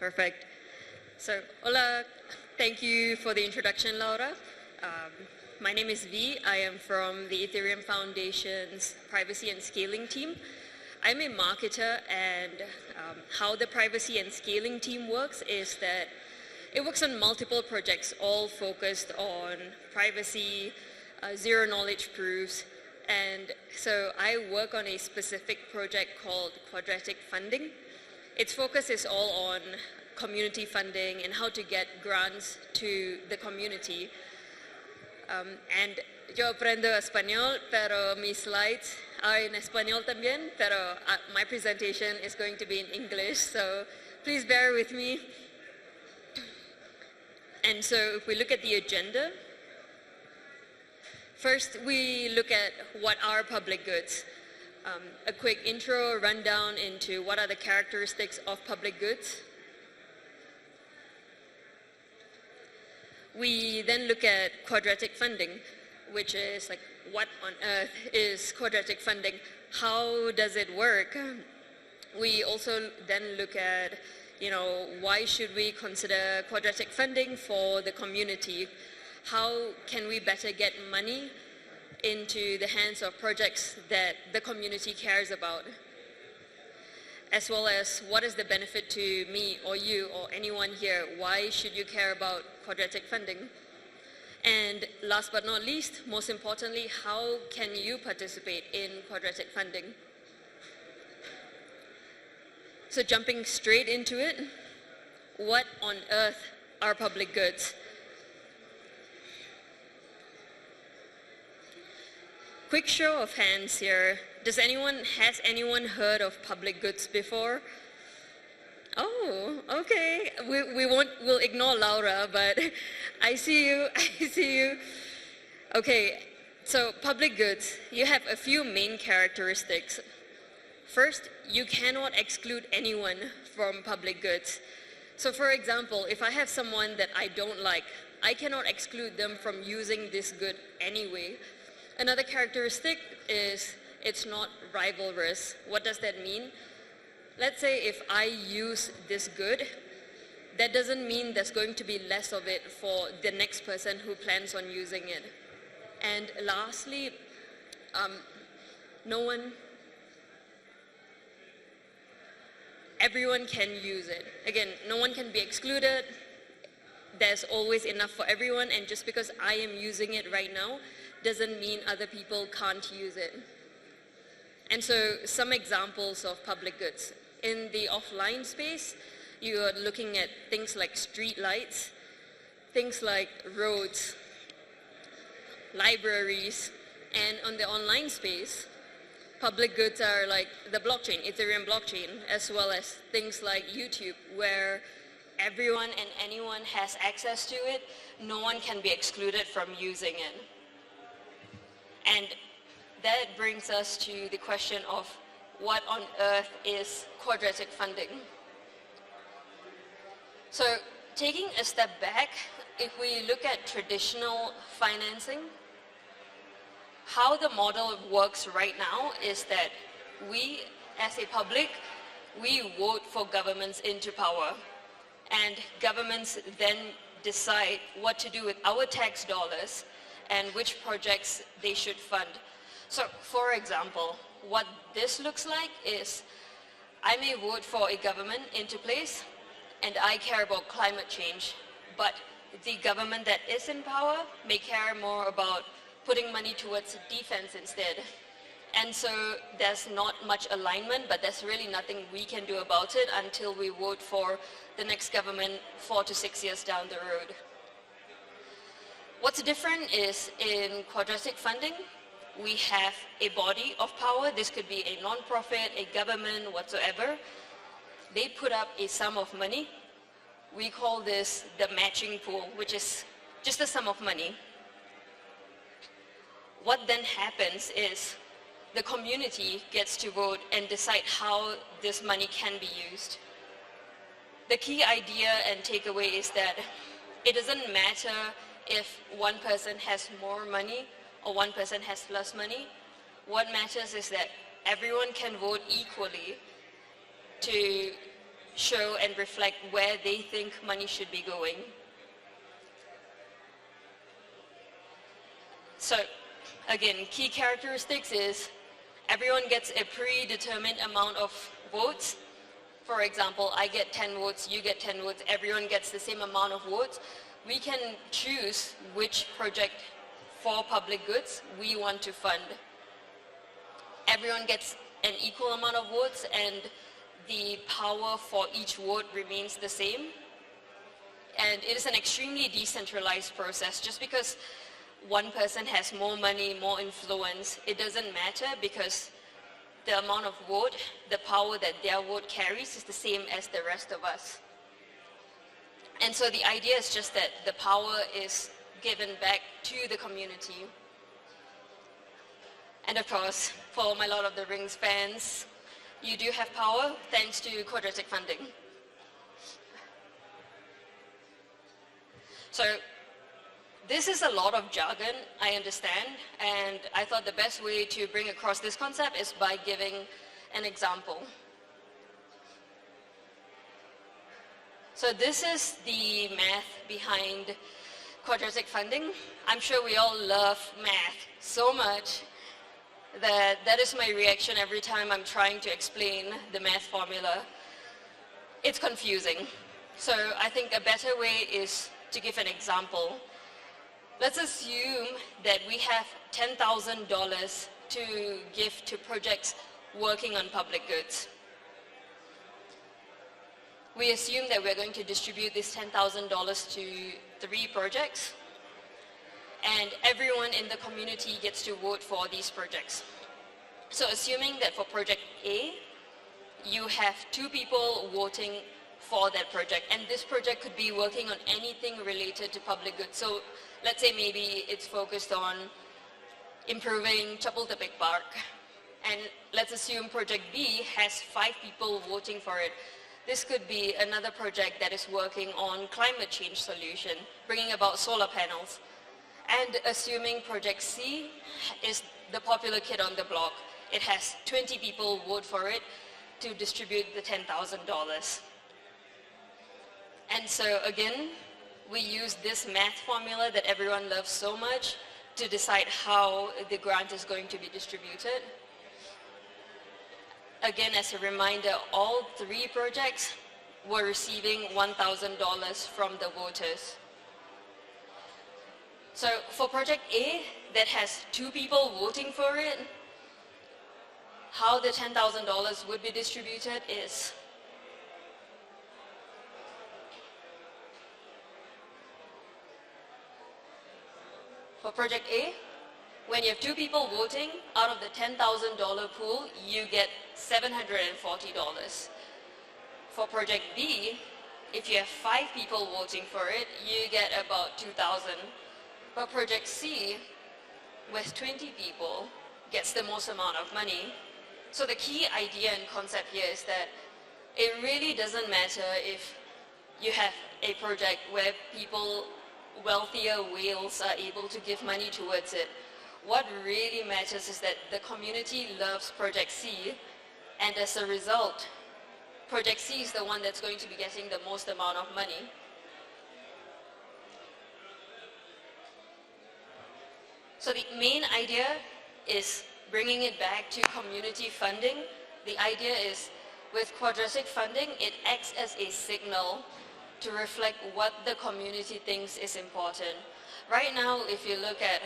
Perfect. So, hola, thank you for the introduction, Laura. My name is V. I am from the Ethereum Foundation's privacy and scaling team. I'm a marketer, and how the privacy and scaling team works is that it works on multiple projects, all focused on privacy, zero knowledge proofs. And so I work on a specific project called Quadratic Funding. Its focus is all on community funding and how to get grants to the community. And yo aprendo español, pero mis slides are in español también, pero my presentation is going to be in English, so please bear with me. And so if we look at the agenda, first we look at what are public goods. A quick intro, rundown into what are the characteristics of public goods. We then look at quadratic funding, which is like, what on earth is quadratic funding? How does it work? We also then look at, why should we consider quadratic funding for the community? How can we better get money into the hands of projects that the community cares about? As well as, what is the benefit to me or you or anyone here? Why should you care about quadratic funding? And last but not least, most importantly, how can you participate in quadratic funding? So jumping straight into it, what on earth are public goods? Quick show of hands here. Has anyone heard of public goods before? Oh, okay. We'll ignore Laura, but I see you. Okay, so public goods, you have a few main characteristics. First, you cannot exclude anyone from public goods. So for example, if I have someone that I don't like, I cannot exclude them from using this good anyway. Another characteristic is it's not rivalrous. What does that mean? Let's say if I use this good, that doesn't mean there's going to be less of it for the next person who plans on using it. And lastly, everyone can use it. Again, no one can be excluded. There's always enough for everyone, and just because I am using it right now doesn't mean other people can't use it. And so some examples of public goods. In the offline space, you are looking at things like street lights, things like roads, libraries, and on the online space, public goods are like the blockchain, Ethereum blockchain, as well as things like YouTube, where everyone and anyone has access to it. No one can be excluded from using it. And that brings us to the question of what on earth is quadratic funding? So taking a step back, if we look at traditional financing, how the model works right now is that we, as a public, we vote for governments into power. And governments then decide what to do with our tax dollars and which projects they should fund. So, for example, what this looks like is I may vote for a government into place and I care about climate change, but the government that is in power may care more about putting money towards defense instead. And so there's not much alignment, but there's really nothing we can do about it until we vote for the next government 4 to 6 years down the road. What's different is in quadratic funding, we have a body of power. This could be a non-profit, a government, whatsoever. They put up a sum of money. We call this the matching pool, which is just a sum of money. What then happens is the community gets to vote and decide how this money can be used. The key idea and takeaway is that it doesn't matter if one person has more money or one person has less money. What matters is that everyone can vote equally to show and reflect where they think money should be going. So again, key characteristics is everyone gets a predetermined amount of votes. For example, I get 10 votes, you get 10 votes, everyone gets the same amount of votes. We can choose which project for public goods we want to fund. Everyone gets an equal amount of votes and the power for each vote remains the same. And it is an extremely decentralized process. Just because one person has more money, more influence, it doesn't matter because the amount of vote, the power that their vote carries is the same as the rest of us. And so the idea is just that the power is given back to the community. And of course, for my Lord of the Rings fans, you do have power thanks to quadratic funding. So this is a lot of jargon, I understand, and I thought the best way to bring across this concept is by giving an example. So this is the math behind quadratic funding. I'm sure we all love math so much that is my reaction every time I'm trying to explain the math formula. It's confusing. So I think a better way is to give an example. Let's assume that we have $10,000 to give to projects working on public goods. We assume that we're going to distribute this $10,000 to 3 projects, and everyone in the community gets to vote for these projects. So assuming that for project A, you have 2 people voting for that project, and this project could be working on anything related to public goods. So let's say maybe it's focused on improving Chapultepec Park, and let's assume project B has 5 people voting for it. This could be another project that is working on climate change solution, bringing about solar panels. And assuming project C is the popular kid on the block, it has 20 people vote for it to distribute the $10,000. And so again, we use this math formula that everyone loves so much to decide how the grant is going to be distributed. Again, as a reminder, all 3 projects were receiving $1,000 from the voters. So for project A, that has 2 people voting for it, how the $10,000 would be distributed is for project A, when you have 2 people voting, out of the $10,000 pool, you get $740. For project B, if you have 5 people voting for it, you get about $2,000. But project C, with 20 people, gets the most amount of money. So the key idea and concept here is that it really doesn't matter if you have a project where people, wealthier whales, are able to give money towards it. What really matters is that the community loves project C, and as a result, project C is the one that's going to be getting the most amount of money. So the main idea is bringing it back to community funding. The idea is with quadratic funding, it acts as a signal to reflect what the community thinks is important. Right now, if you look at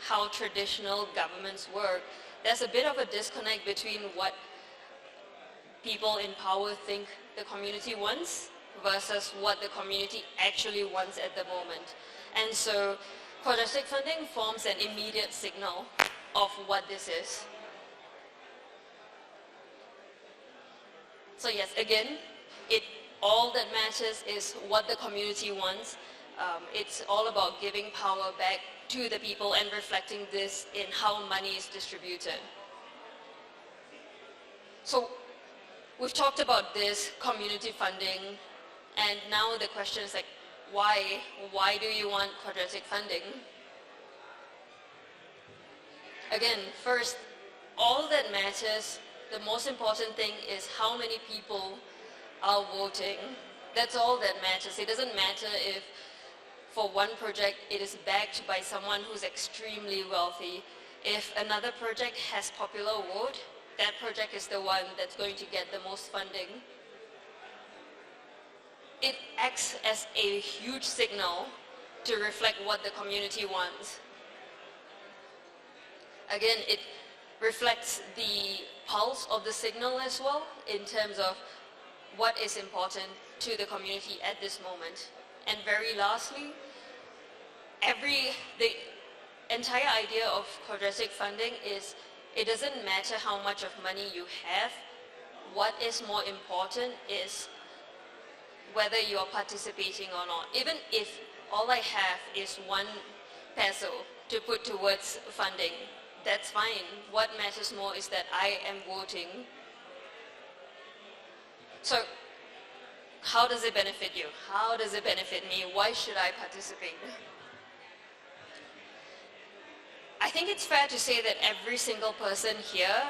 how traditional governments work, there's a bit of a disconnect between what people in power think the community wants versus what the community actually wants at the moment. And so quadratic funding forms an immediate signal of what this is. So yes, again, all that matters is what the community wants. It's all about giving power back to the people and reflecting this in how money is distributed. So we've talked about this community funding, and now the question is like, why? Why do you want quadratic funding? Again, first, all that matters, the most important thing is how many people are voting. That's all that matters. It doesn't matter if for one project it is backed by someone who's extremely wealthy. If another project has popular vote, that project is the one that's going to get the most funding. It acts as a huge signal to reflect what the community wants. Again, it reflects the pulse of the signal as well in terms of what is important to the community at this moment. And very lastly, the entire idea of quadratic funding is it doesn't matter how much of money you have. What is more important is whether you are participating or not. Even if all I have is 1 peso to put towards funding, that's fine. What matters more is that I am voting. So how does it benefit you? How does it benefit me? Why should I participate? I think it's fair to say that every single person here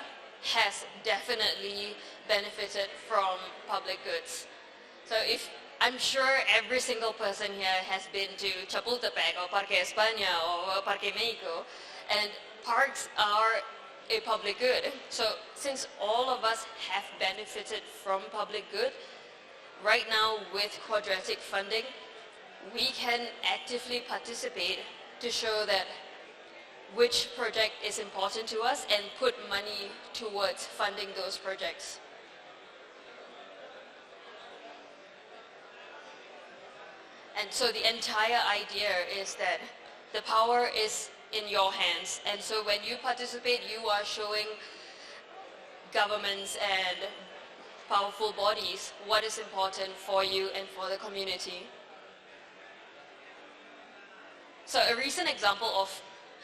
has definitely benefited from public goods. So I'm sure every single person here has been to Chapultepec or Parque España or Parque Mexico, and parks are a public good. So since all of us have benefited from public good, right now with quadratic funding, we can actively participate to show that which project is important to us and put money towards funding those projects. And so the entire idea is that the power is in your hands. And so when you participate, you are showing governments and powerful bodies what is important for you and for the community. So a recent example of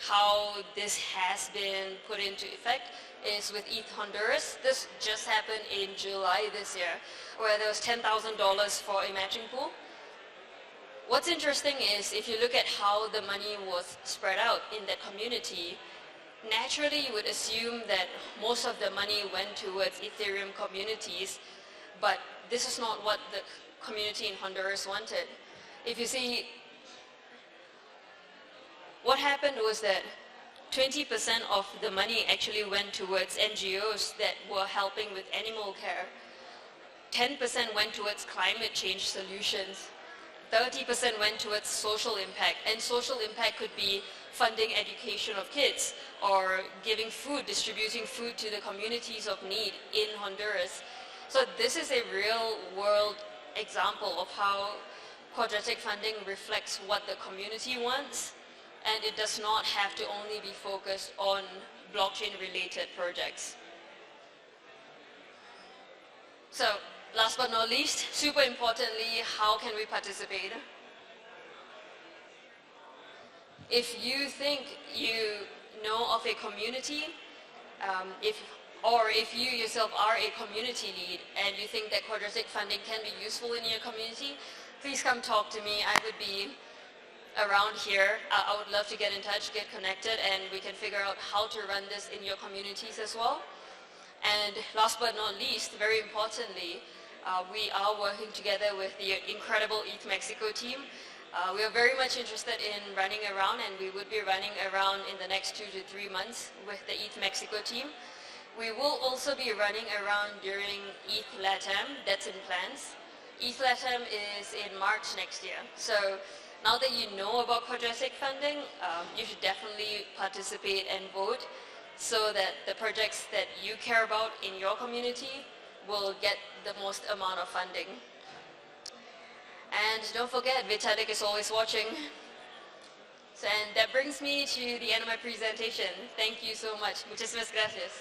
how this has been put into effect is with ETH Honduras. This just happened in July this year, where there was $10,000 for a matching pool. What's interesting is if you look at how the money was spread out in that community, naturally you would assume that most of the money went towards Ethereum communities, but this is not what the community in Honduras wanted. If you see, what happened was that 20% of the money actually went towards NGOs that were helping with animal care. 10% went towards climate change solutions. 30% went towards social impact, and social impact could be funding education of kids or giving food, distributing food to the communities of need in Honduras. So this is a real world example of how quadratic funding reflects what the community wants, and it does not have to only be focused on blockchain related projects. So last but not least, super importantly, how can we participate? If you think you know of a community, if you yourself are a community lead and you think that quadratic funding can be useful in your community, please come talk to me. I would be around here. I would love to get in touch, get connected, and we can figure out how to run this in your communities as well. And last but not least, very importantly, we are working together with the incredible ETH Mexico team. We are very much interested in running around, and we would be running around in the next 2 to 3 months with the ETH Mexico team. We will also be running around during ETH LATAM, that's in plans. ETH LATAM is in March next year. So now that you know about quadratic funding, you should definitely participate and vote so that the projects that you care about in your community will get the most amount of funding. And don't forget, Vitalik is always watching. So, and that brings me to the end of my presentation. Thank you so much. Muchísimas gracias.